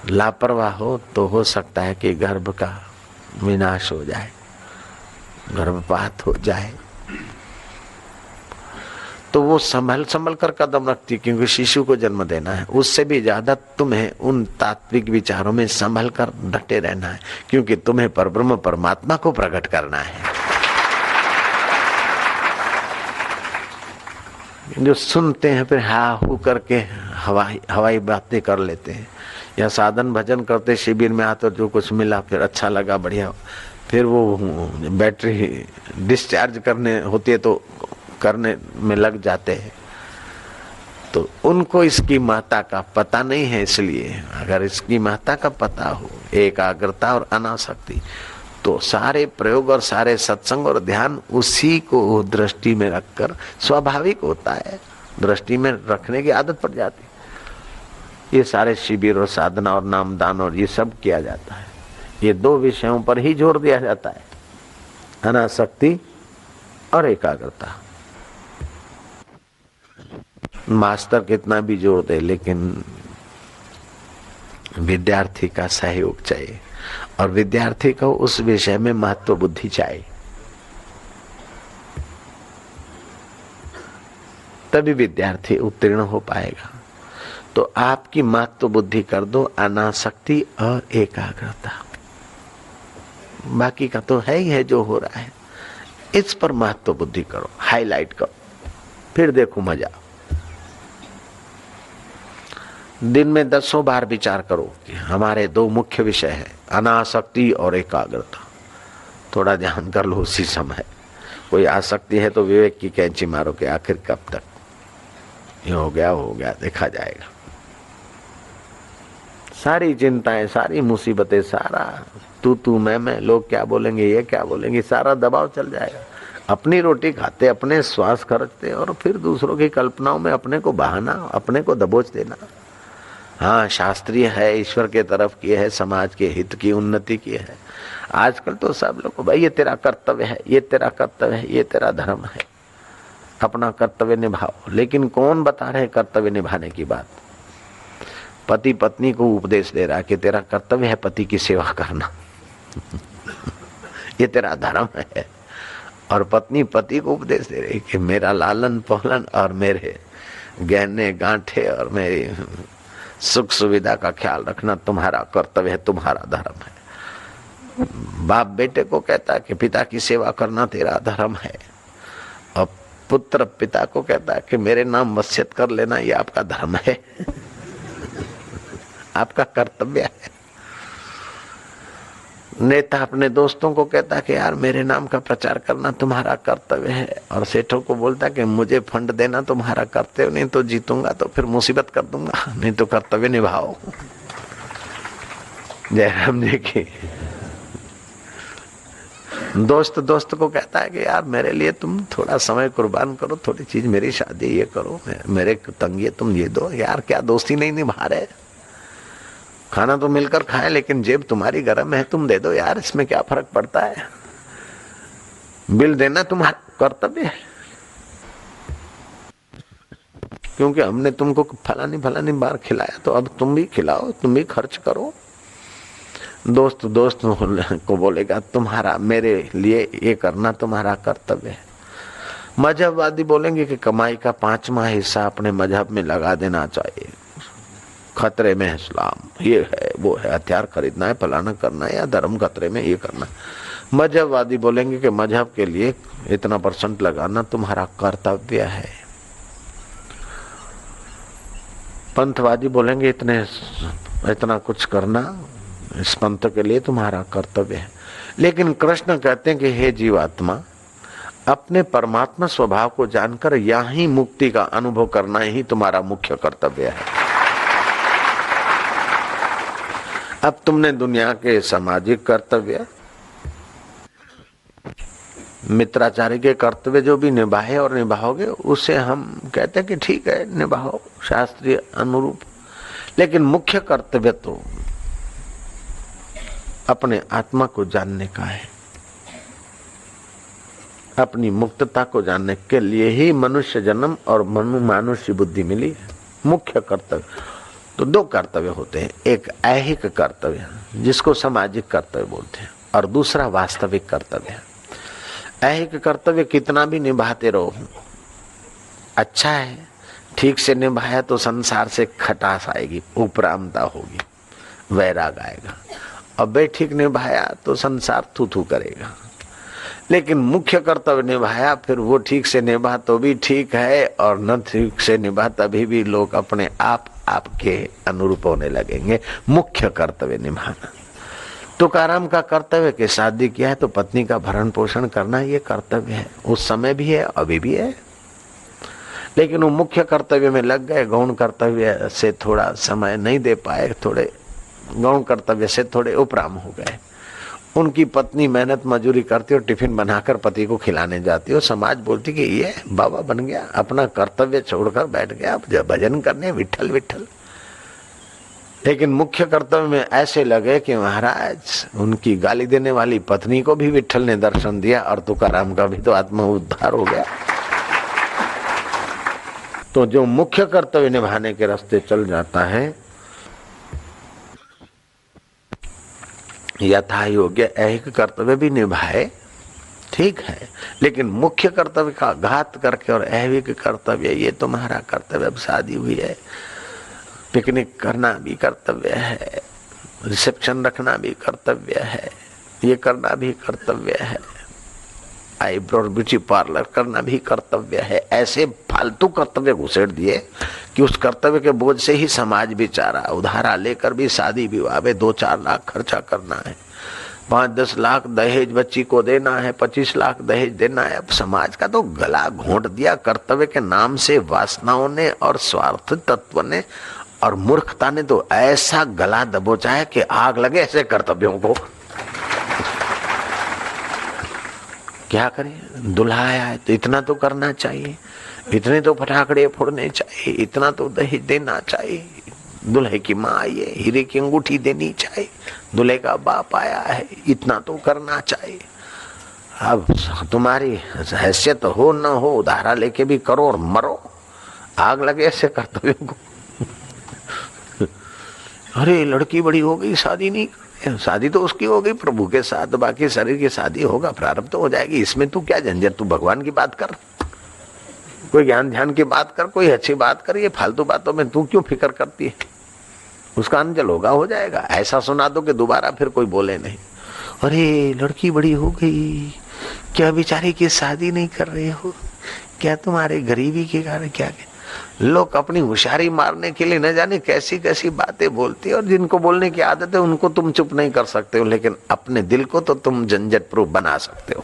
लापरवाह हो, तो हो सकता है कि गर्भ का विनाश हो जाए, गर्भपात हो जाए। तो वो संभल संभल कर कदम रखती, क्योंकि शिशु को जन्म देना है। उससे भी ज्यादा तुम्हें उन तात्विक विचारों में संभल कर डटे रहना है, क्योंकि तुम्हें परब्रह्म परमात्मा को प्रकट करना है। जो सुनते हैं फिर हा हू करके हवाई बातें कर लेते हैं, या साधन भजन करते शिविर में आते जो कुछ मिला फिर अच्छा लगा बढ़िया, फिर वो बैटरी डिस्चार्ज करने होती है तो करने में लग जाते हैं। तो उनको इसकी महत्ता का पता नहीं है। इसलिए अगर इसकी महत्ता का पता हो, एकाग्रता और अनासक्ति, तो सारे प्रयोग और सारे सत्संग और ध्यान उसी को दृष्टि में रखकर स्वाभाविक होता है, दृष्टि में रखने की आदत पड़ जाती। ये सारे शिविर और साधना और नामदान और ये सब किया जाता है, ये दो विषयों पर ही जोर दिया जाता है, अनासक्ति और एकाग्रता। मास्टर कितना भी जोर दे, लेकिन विद्यार्थी का सहयोग चाहिए, और विद्यार्थी को उस विषय में महत्व बुद्धि चाहिए, तभी विद्यार्थी उत्तीर्ण हो पाएगा। तो आपकी महत्व बुद्धि कर दो अनासक्ति और एकाग्रता, बाकी का तो है ही है जो हो रहा है, इस पर महत्व बुद्धि करो, हाईलाइट करो, फिर देखो मजा। दिन में 10 बार विचार करो कि हमारे दो मुख्य विषय है, अनासक्ति और एकाग्रता। थोड़ा ध्यान कर लो उसी समय। कोई आसक्ति है तो विवेक की कैंची मारो कि आखिर कब तक, ये हो गया देखा जाएगा। सारी चिंताएं, सारी मुसीबतें, सारा तू मैं, लोग क्या बोलेंगे, ये क्या बोलेंगे, सारा दबाव चल जाएगा। अपनी रोटी खाते, अपने श्वास खर्चते, और फिर दूसरों की कल्पनाओं में अपने को बहाना, अपने को दबोच देना। हाँ, शास्त्रीय है, ईश्वर के तरफ की है, समाज के हित की, उन्नति की है। आजकल तो सब लोग भाई ये तेरा कर्तव्य है, ये तेरा कर्तव्य है, ये तेरा धर्म है, अपना कर्तव्य निभाओ। लेकिन कौन बता रहे कर्तव्य निभाने की बात? पति पत्नी को उपदेश दे रहा है कि तेरा कर्तव्य है पति की सेवा करना ये तेरा धर्म है। और पत्नी पति को उपदेश दे रही कि मेरा लालन पालन और मेरे गहने गांठे और मेरी सुख सुविधा का ख्याल रखना तुम्हारा कर्तव्य है, तुम्हारा धर्म है। बाप बेटे को कहता है कि पिता की सेवा करना तेरा धर्म है, और पुत्र पिता को कहता है कि मेरे नाम वसीयत कर लेना ये आपका धर्म है आपका कर्तव्य है। नेता अपने दोस्तों को कहता है कि यार मेरे नाम का प्रचार करना तुम्हारा कर्तव्य है, और सेठों को बोलता है कि मुझे फंड देना तुम्हारा कर्तव्य, नहीं तो जीतूंगा तो फिर मुसीबत कर दूंगा, नहीं तो कर्तव्य निभाओ। जयराम जी की दोस्त को कहता है कि यार मेरे लिए तुम थोड़ा समय कुर्बान करो, थोड़ी चीज, मेरी शादी ये करो, मेरे तंगी तुम ये दो। यार क्या दोस्ती नहीं निभा रहे? खाना तो मिलकर खाए, लेकिन जेब तुम्हारी गर्म है, तुम दे दो यार, इसमें क्या फर्क पड़ता है? बिल देना तुम्हारा कर्तव्य है, क्योंकि हमने तुमको फलानी बार खिलाया, तो अब तुम भी खिलाओ, तुम भी खर्च करो। दोस्त को बोलेगा तुम्हारा मेरे लिए ये करना तुम्हारा कर्तव्य है। मजहबवादी बोलेंगे कि कमाई का 5वां हिस्सा अपने मजहब में लगा देना चाहिए, खतरे में है इस्लाम, ये है वो है, हथियार खरीदना है, फलाना करना है, या धर्म खतरे में, ये करना। मजहबवादी बोलेंगे कि मजहब के लिए इतना % लगाना तुम्हारा कर्तव्य है। पंथवादी बोलेंगे इतना कुछ करना इस पंथ के लिए तुम्हारा कर्तव्य है। लेकिन कृष्ण कहते हैं कि हे जीवात्मा, अपने परमात्मा स्वभाव को जानकर यहाँ ही मुक्ति का अनुभव करना ही तुम्हारा मुख्य कर्तव्य है। अब तुमने दुनिया के सामाजिक कर्तव्य, मित्राचारी के कर्तव्य जो भी निभाए और निभाओगे, उसे हम कहते हैं कि ठीक है निभाओ शास्त्रीय अनुरूप। लेकिन मुख्य कर्तव्य तो अपने आत्मा को जानने का है। अपनी मुक्तता को जानने के लिए ही मनुष्य जन्म और मानुष्य बुद्धि मिली है। मुख्य कर्तव्य तो 2 कर्तव्य होते हैं, एक ऐहिक कर्तव्य जिसको सामाजिक कर्तव्य बोलते हैं, और दूसरा वास्तविक कर्तव्य है। ऐहिक कर्तव्य कितना भी निभाते रहो, अच्छा है, ठीक से निभाया तो संसार से खटास आएगी, उपरामता होगी, वैराग आएगा। और बेठीक निभाया तो संसार थू थू करेगा। लेकिन मुख्य कर्तव्य निभाया, फिर वो ठीक से निभा तो भी ठीक है, और न ठीक से निभा तभी भी लोग अपने आप आपके अनुरूप होने लगेंगे। मुख्य कर्तव्य निभाना। तुकाराम का कर्तव्य कि शादी किया है तो पत्नी का भरण पोषण करना, ये कर्तव्य है। उस समय भी है, अभी भी है। लेकिन वो मुख्य कर्तव्य में लग गए, गौण कर्तव्य से थोड़ा समय नहीं दे पाए, थोड़े गौण कर्तव्य से थोड़े उपराम हो गए। उनकी पत्नी मेहनत मजूरी करती और टिफिन बनाकर पति को खिलाने जाती हो। समाज बोलती कि ये बाबा बन गया, अपना कर्तव्य छोड़कर बैठ गया, अब भजन करने विठल विठल। लेकिन मुख्य कर्तव्य में ऐसे लगे कि महाराज उनकी गाली देने वाली पत्नी को भी विठल ने दर्शन दिया, और तुकाराम का भी तो आत्मा उद्धार हो गया। तो जो मुख्य कर्तव्य निभाने के रास्ते चल जाता है, यथा योग्य ऐहिक कर्तव्य भी निभाए, ठीक है, लेकिन मुख्य कर्तव्य का घात करके और ऐहिक कर्तव्य, ये तुम्हारा कर्तव्य, अब शादी हुई है, पिकनिक करना भी कर्तव्य है, रिसेप्शन रखना भी कर्तव्य है, ये करना भी कर्तव्य है, आईब्रो और ब्यूटी पार्लर करना भी कर्तव्य है। ऐसे फालतू कर्तव्य घुसेड़ दिए कि उस कर्तव्य के बोझ से ही समाज बेचारा उधारा लेकर भी शादी विवाह में 2-4 लाख खर्चा करना है, 5-10 लाख दहेज बच्ची को देना है, 25 लाख दहेज देना है। अब समाज का तो गला घोंट दिया कर्तव्य के नाम से वासनाओं ने और स्वार्थ तत्व ने और मूर्खता ने तो ऐसा गला दबोचा है कि आग लगे ऐसे कर्तव्यों को। क्या करें, दुल्हा आया है तो इतना तो करना चाहिए, इतने तो फटाकड़े फोड़ने चाहिए, इतना तो दहेज देना चाहिए, दुल्हे की माँ आई है हीरे की अंगूठी देनी चाहिए, दुल्हे का बाप आया है इतना तो करना चाहिए। अब तुम्हारी हैसियत हो न हो, उधारा लेके भी करो और मरो, आग लगे ऐसे कर्तव्यों को। अरे लड़की बड़ी हो गई, शादी नहीं, शादी तो उसकी हो गई प्रभु के साथ, बाकी शरीर की शादी होगा, प्रारब्ध तो हो जाएगी, इसमें तू क्या झंझट, तू भगवान की बात कर, कोई ज्ञान ध्यान की बात कर, कोई अच्छी बात कर, ये फालतू बातों में तू क्यों फिक्र करती है, उसका अंजल होगा, हो जाएगा। ऐसा सुना दो कि दोबारा फिर कोई बोले नहीं। अरे लड़की बड़ी हो गई, क्या बेचारी की शादी नहीं कर रहे हो, क्या तुम्हारे गरीबी के कारण, क्या लोग अपनी होशियारी मारने के लिए न जाने कैसी कैसी बातें बोलती है, और जिनको बोलने की आदत है उनको तुम चुप नहीं कर सकते हो, लेकिन अपने दिल को तो तुम झंझट प्रूफ बना सकते हो।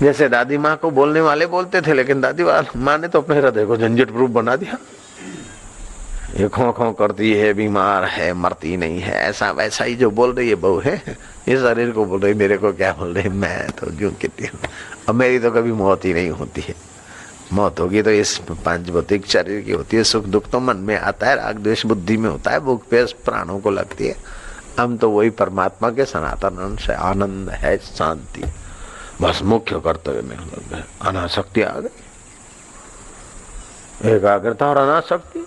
जैसे दादी माँ को बोलने वाले बोलते थे, लेकिन दादी माँ ने तो अपने हृदय को झंझट प्रूफ बना दिया। ये खो खो करती है, बीमार है, मरती नहीं है, ऐसा वैसा ही जो बोल रही है बहू है, ये शरीर को बोल रही, मेरे को क्या बोल रही, मैं तो जो कहती हूँ, अब मेरी तो कभी मौत ही नहीं होती है। मौत होगी तो इस 5 भौतिक शरीर की होती है। सुख दुख तो मन में आता है, राग द्वेष बुद्धि में होता है, भूख प्यास प्राणों को लगती है। हम तो वही परमात्मा के सनातन अंश है, आनंद है, शांति, बस मुख्य कर्तव्य में लग गए। अनासक्ति आ गई, एकाग्रता और अनासक्ति,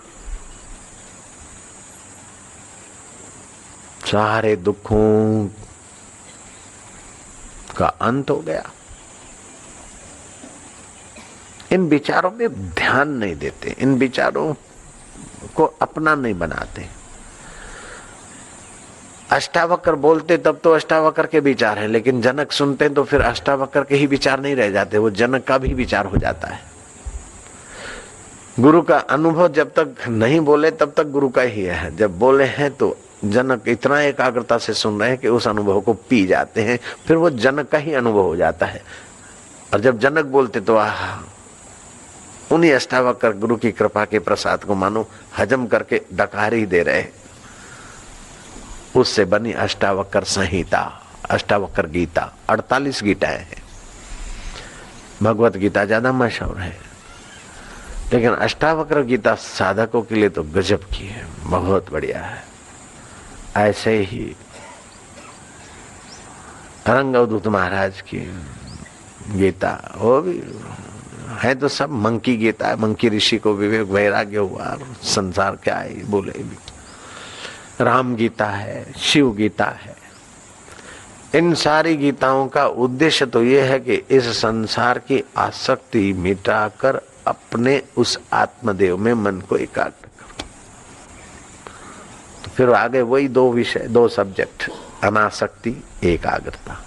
सारे दुखों का अंत हो गया। इन विचारों में ध्यान नहीं देते, इन विचारों को अपना नहीं बनाते। अष्टावक्र बोलते तब तो अष्टावक्र के विचार हैं, लेकिन जनक सुनते हैं तो फिर अष्टावक्र के ही विचार नहीं रह जाते, वो जनक का भी विचार हो जाता है। गुरु का अनुभव जब तक नहीं बोले तब तक गुरु का ही है, जब बोले हैं तो जनक इतना एकाग्रता से सुन रहे हैं कि उस अनुभव को पी जाते हैं, फिर वो जनक का ही अनुभव हो जाता है। और जब जनक बोलते तो उन्हीं अष्टावक्र गुरु की कृपा के प्रसाद को मानो हजम करके डकार ही दे रहे। उससे बनी अष्टावक्र संहिता, अष्टावक्र गीता, 48 गीताएं हैं। भगवत गीता ज्यादा मशहूर है, लेकिन अष्टावक्र गीता साधकों के लिए तो गजब की है, बहुत बढ़िया है। ऐसे ही रंग अवधूत महाराज की गीता, वो भी है तो सब मंकी गीता है। मंकी ऋषि को विवेक वैराग्य हुआ, संसार क्या है बोले भी। राम गीता है, शिव गीता है। इन सारी गीताओं का उद्देश्य तो ये है कि इस संसार की आसक्ति मिटाकर अपने उस आत्मदेव में मन को एकाग्र करो। तो फिर आगे वही दो विषय, दो सब्जेक्ट, अनासक्ति, एकाग्रता।